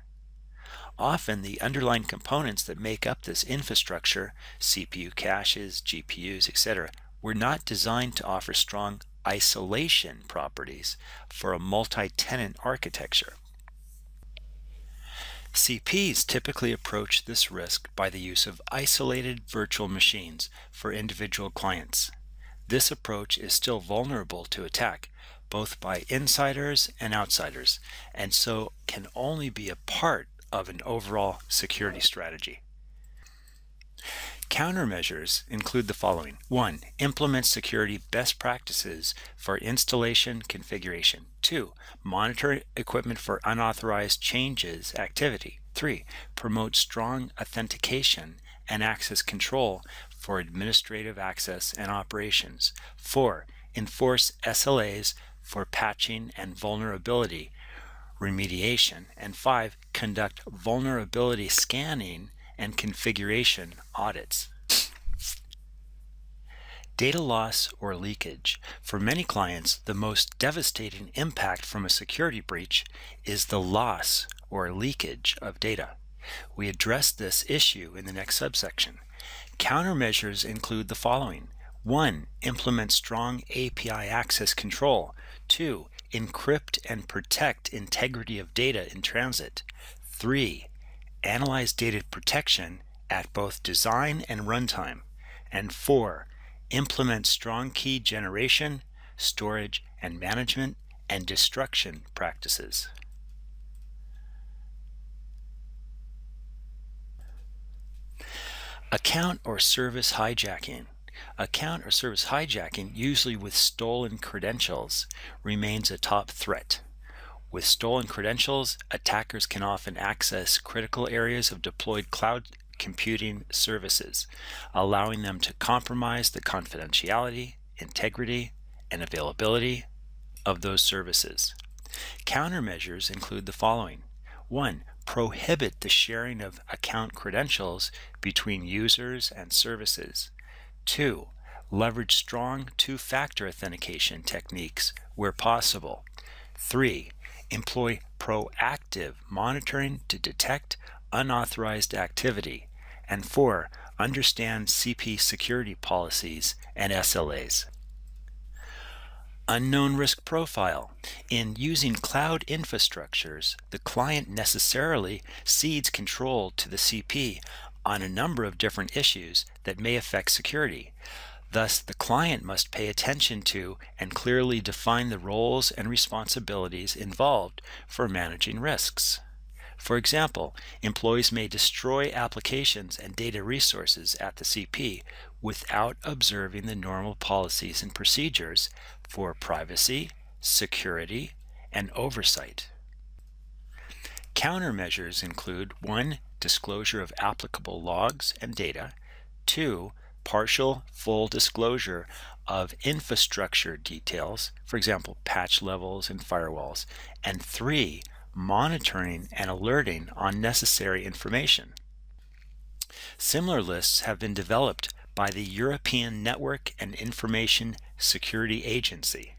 Often the underlying components that make up this infrastructure, CPU caches, GPUs, etc., were not designed to offer strong isolation properties for a multi-tenant architecture. CPs typically approach this risk by the use of isolated virtual machines for individual clients. This approach is still vulnerable to attack, both by insiders and outsiders, and so can only be a part of an overall security strategy. Countermeasures include the following. 1. Implement security best practices for installation configuration. 2. Monitor equipment for unauthorized changes activity. 3. Promote strong authentication and access control for administrative access and operations. 4. Enforce SLAs for patching and vulnerability remediation. And 5. Conduct vulnerability scanning and configuration audits. Data loss or leakage. For many clients, the most devastating impact from a security breach is the loss or leakage of data. We address this issue in the next subsection. Countermeasures include the following. 1. Implement strong API access control. 2. Encrypt and protect integrity of data in transit. 3. Analyze data protection at both design and runtime. And 4. Implement strong key generation, storage, and management and destruction practices. Account or service hijacking. Account or service hijacking, usually with stolen credentials, remains a top threat. With stolen credentials, attackers can often access critical areas of deployed cloud computing services, allowing them to compromise the confidentiality, integrity, and availability of those services. Countermeasures include the following. 1. Prohibit the sharing of account credentials between users and services. 2. Leverage strong two-factor authentication techniques where possible. 3. Employ proactive monitoring to detect unauthorized activity. And 4. Understand CP security policies and SLAs. Unknown risk profile. In using cloud infrastructures, the client necessarily cedes control to the CP on a number of different issues that may affect security. Thus, the client must pay attention to and clearly define the roles and responsibilities involved for managing risks. For example, employees may destroy applications and data resources at the CP without observing the normal policies and procedures for privacy, security, and oversight. Countermeasures include 1. Disclosure of applicable logs and data. 2. Partial full disclosure of infrastructure details, for example, patch levels and firewalls. And 3. Monitoring and alerting on necessary information. Similar lists have been developed by the European Network and Information Security Agency.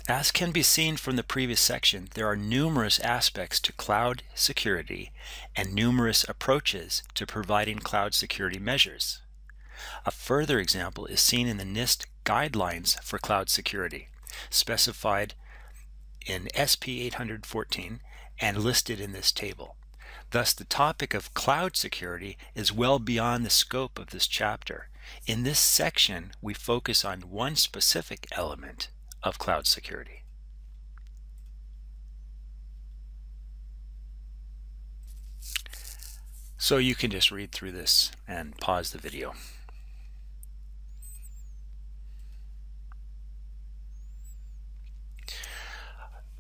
As can be seen from the previous section, there are numerous aspects to cloud security and numerous approaches to providing cloud security measures. A further example is seen in the NIST Guidelines for Cloud Security, specified in SP 814 and listed in this table. Thus, the topic of cloud security is well beyond the scope of this chapter. In this section, we focus on one specific element of cloud security. So you can just read through this and pause the video.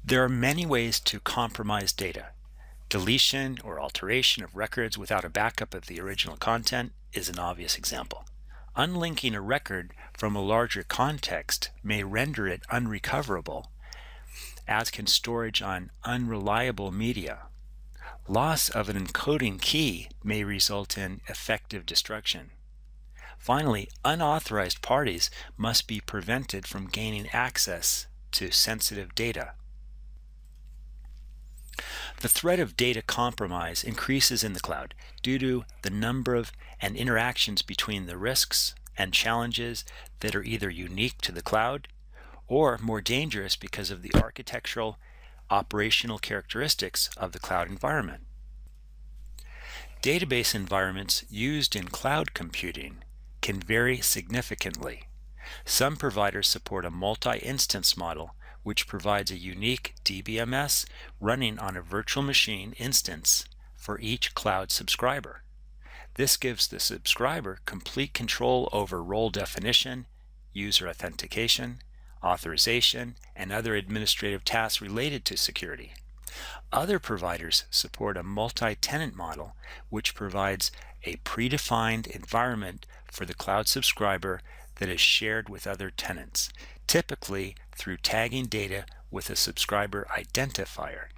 There are many ways to compromise data. Deletion or alteration of records without a backup of the original content is an obvious example. Unlinking a record from a larger context may render it unrecoverable, as can storage on unreliable media. Loss of an encoding key may result in effective destruction. Finally, unauthorized parties must be prevented from gaining access to sensitive data. The threat of data compromise increases in the cloud due to the number of and interactions between the risks and challenges that are either unique to the cloud or more dangerous because of the architectural, operational characteristics of the cloud environment. Database environments used in cloud computing can vary significantly. Some providers support a multi-instance model, which provides a unique DBMS running on a virtual machine instance for each cloud subscriber. This gives the subscriber complete control over role definition, user authentication, authorization, and other administrative tasks related to security. Other providers support a multi-tenant model, which provides a predefined environment for the cloud subscriber that is shared with other tenants, typically through tagging data with a subscriber identifier.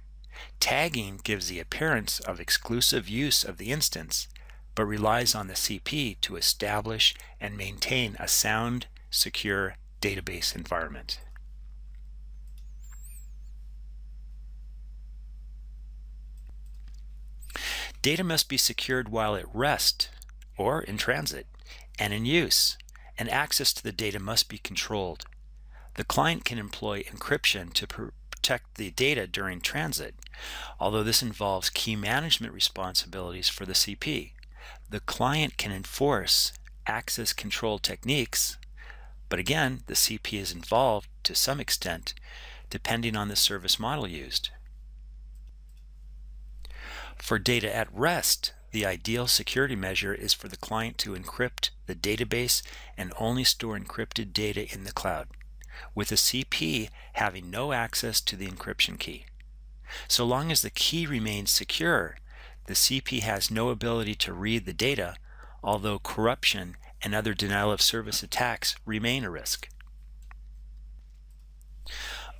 Tagging gives the appearance of exclusive use of the instance, but relies on the CP to establish and maintain a sound, secure database environment. Data must be secured while at rest or in transit and in use, and access to the data must be controlled. The client can employ encryption to protect the data during transit, although this involves key management responsibilities for the CP. The client can enforce access control techniques, but again, the CP is involved to some extent depending on the service model used. For data at rest, the ideal security measure is for the client to encrypt the database and only store encrypted data in the cloud, with the CP having no access to the encryption key. So long as the key remains secure, the CP has no ability to read the data, although corruption and other denial of service attacks remain a risk.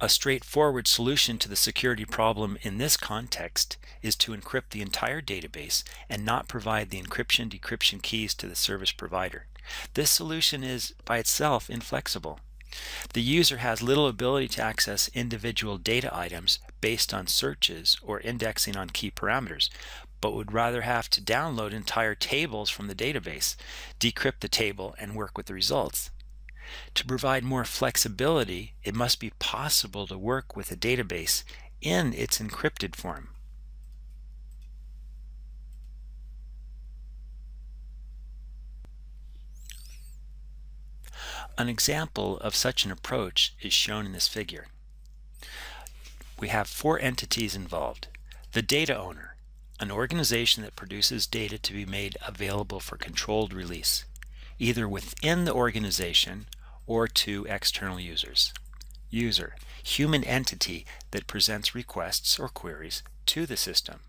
A straightforward solution to the security problem in this context is to encrypt the entire database and not provide the encryption-decryption keys to the service provider. This solution is by itself inflexible. The user has little ability to access individual data items based on searches or indexing on key parameters, but would rather have to download entire tables from the database, decrypt the table, and work with the results. To provide more flexibility, it must be possible to work with a database in its encrypted form. An example of such an approach is shown in this figure. We have 4 entities involved. The data owner, an organization that produces data to be made available for controlled release, either within the organization or to external users. User, human entity that presents requests or queries to the system.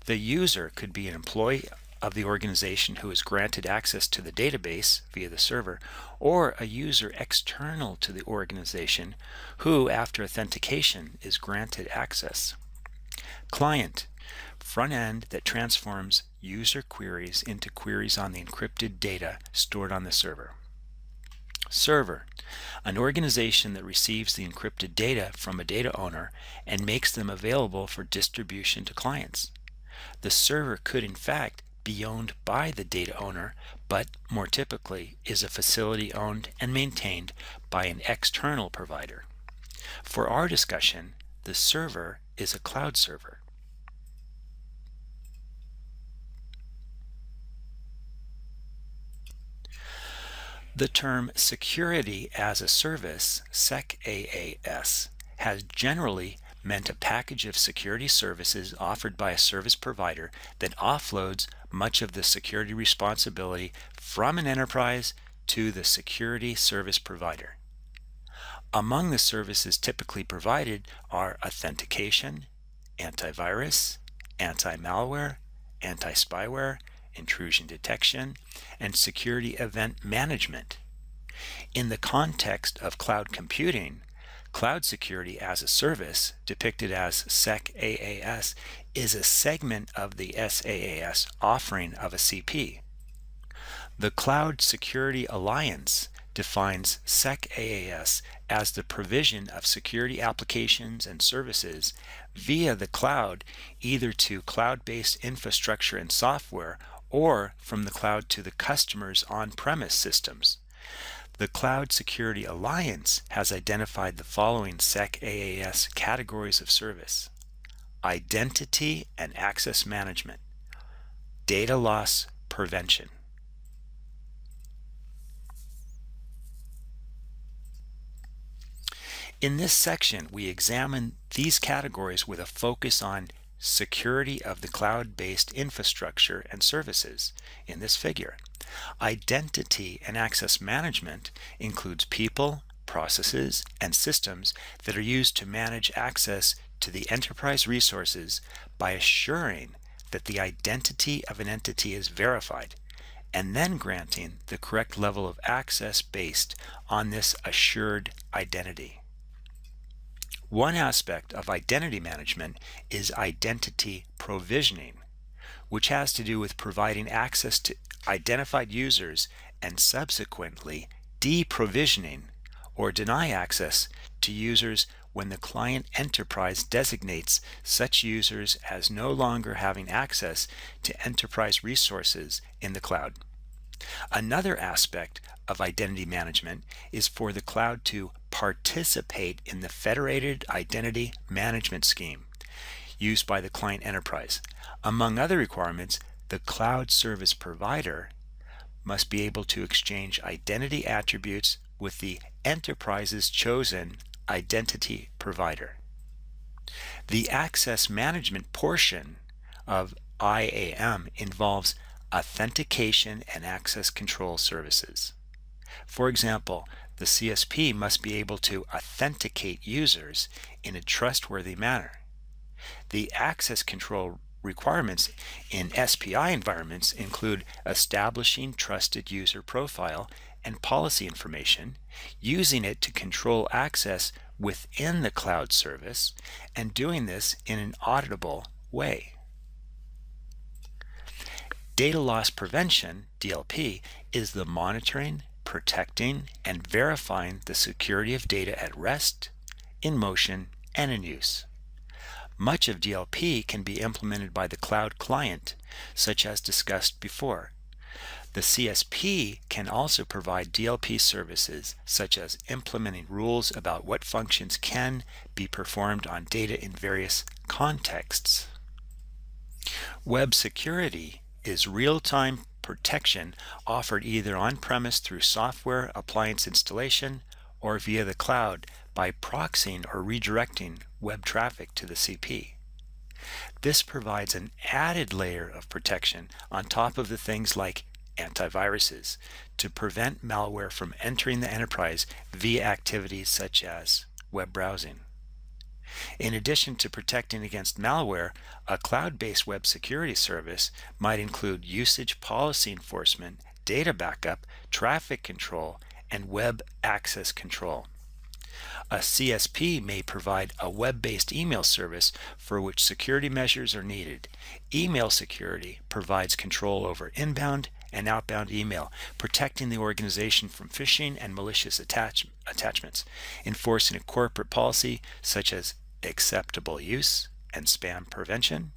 The user could be an employee of the organization who is granted access to the database via the server, or a user external to the organization who, after authentication, is granted access. Client, front end that transforms user queries into queries on the encrypted data stored on the server. Server, an organization that receives the encrypted data from a data owner and makes them available for distribution to clients. The server could in fact be owned by the data owner, but more typically is a facility owned and maintained by an external provider. For our discussion, the server is a cloud server. The term Security as a Service, SecAAS, has generally meant a package of security services offered by a service provider that offloads much of the security responsibility from an enterprise to the security service provider. Among the services typically provided are authentication, antivirus, anti-malware, anti-spyware, intrusion detection, and security event management. In the context of cloud computing, cloud security as a service, depicted as SecAAS, is a segment of the SaaS offering of a CP. The Cloud Security Alliance defines SecAAS as the provision of security applications and services via the cloud, either to cloud-based infrastructure and software or from the cloud to the customer's on-premise systems. The Cloud Security Alliance has identified the following SecAAS categories of service: identity and access management, data loss prevention. In this section, we examine these categories with a focus on security of the cloud-based infrastructure and services in this figure. Identity and access management includes people, processes, and systems that are used to manage access to the enterprise resources by assuring that the identity of an entity is verified, and then granting the correct level of access based on this assured identity. One aspect of identity management is identity provisioning, which has to do with providing access to identified users and subsequently deprovisioning or deny access to users when the client enterprise designates such users as no longer having access to enterprise resources in the cloud. Another aspect of identity management is for the cloud to participate in the federated identity management scheme used by the client enterprise. Among other requirements, the cloud service provider must be able to exchange identity attributes with the enterprise's chosen identity provider. The access management portion of IAM involves authentication and access control services. For example, the CSP must be able to authenticate users in a trustworthy manner. The access control requirements in SPI environments include establishing trusted user profile and policy information, using it to control access within the cloud service, and doing this in an auditable way. Data loss prevention, DLP, is the monitoring, protecting, and verifying the security of data at rest, in motion, and in use. Much of DLP can be implemented by the cloud client, such as discussed before. The CSP can also provide DLP services, such as implementing rules about what functions can be performed on data in various contexts. Web security is real-time protection offered either on-premise through software appliance installation or via the cloud by proxying or redirecting web traffic to the CP. This provides an added layer of protection on top of the things like antiviruses to prevent malware from entering the enterprise via activities such as web browsing. In addition to protecting against malware, a cloud-based web security service might include usage policy enforcement, data backup, traffic control, and web access control. A CSP may provide a web-based email service for which security measures are needed. Email security provides control over inbound and outbound email, protecting the organization from phishing and malicious attachments, enforcing a corporate policy such as acceptable use and spam prevention.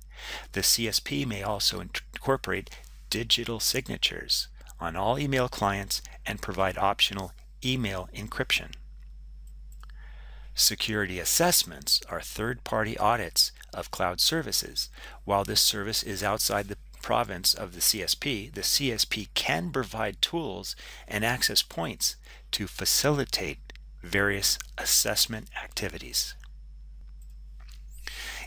The CSP may also incorporate digital signatures on all email clients and provide optional email encryption. Security assessments are third-party audits of cloud services. While this service is outside the province of the CSP can provide tools and access points to facilitate various assessment activities.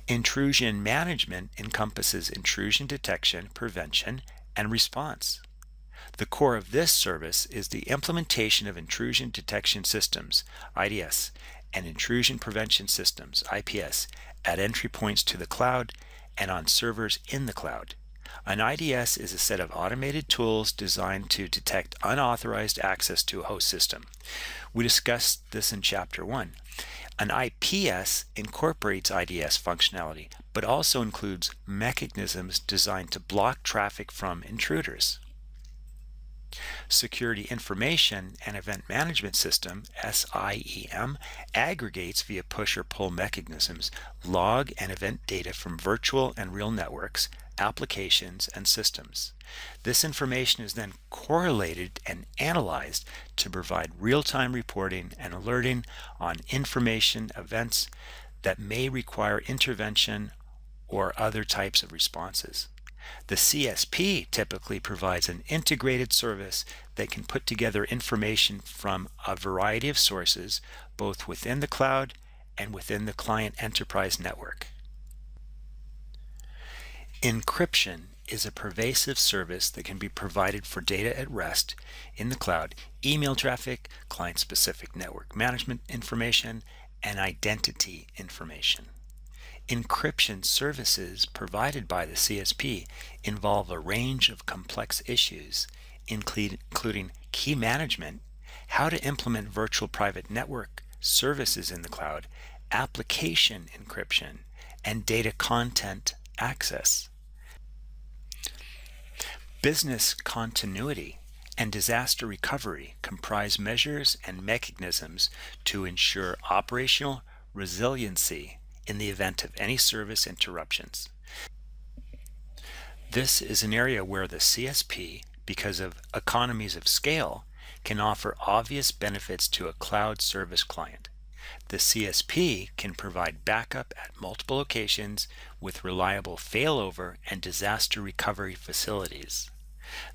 Intrusion management encompasses intrusion detection, prevention, and response. The core of this service is the implementation of intrusion detection systems, IDS, and intrusion prevention systems, IPS, at entry points to the cloud and on servers in the cloud. An IDS is a set of automated tools designed to detect unauthorized access to a host system. We discussed this in Chapter 1. An IPS incorporates IDS functionality, but also includes mechanisms designed to block traffic from intruders. Security Information and Event Management System, SIEM, aggregates via push or pull mechanisms log and event data from virtual and real networks, applications, and systems. This information is then correlated and analyzed to provide real-time reporting and alerting on information events that may require intervention or other types of responses. The CSP typically provides an integrated service that can put together information from a variety of sources, both within the cloud and within the client enterprise network. Encryption is a pervasive service that can be provided for data at rest in the cloud, email traffic, client-specific network management information, and identity information. Encryption services provided by the CSP involve a range of complex issues, including key management, how to implement virtual private network services in the cloud, application encryption, and data content access. Business continuity and disaster recovery comprise measures and mechanisms to ensure operational resiliency in the event of any service interruptions. This is an area where the CSP, because of economies of scale, can offer obvious benefits to a cloud service client. The CSP can provide backup at multiple locations with reliable failover and disaster recovery facilities.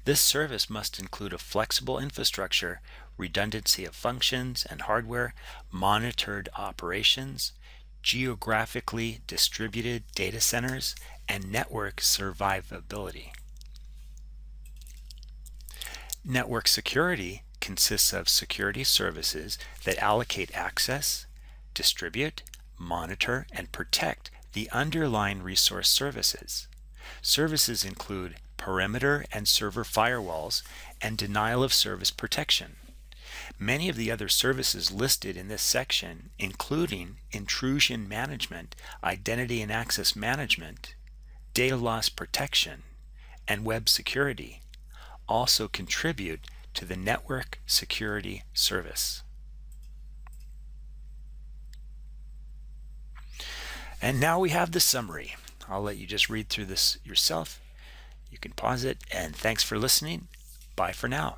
This service must include a flexible infrastructure, redundancy of functions and hardware, monitored operations, geographically distributed data centers, and network survivability. Network security consists of security services that allocate access, distribute, monitor, and protect the underlying resource services. Services include perimeter and server firewalls and denial of service protection. Many of the other services listed in this section, including intrusion management, identity and access management, data loss protection, and web security, also contribute to the network security service. And now we have the summary. I'll let you just read through this yourself. You can pause it, and thanks for listening. Bye for now.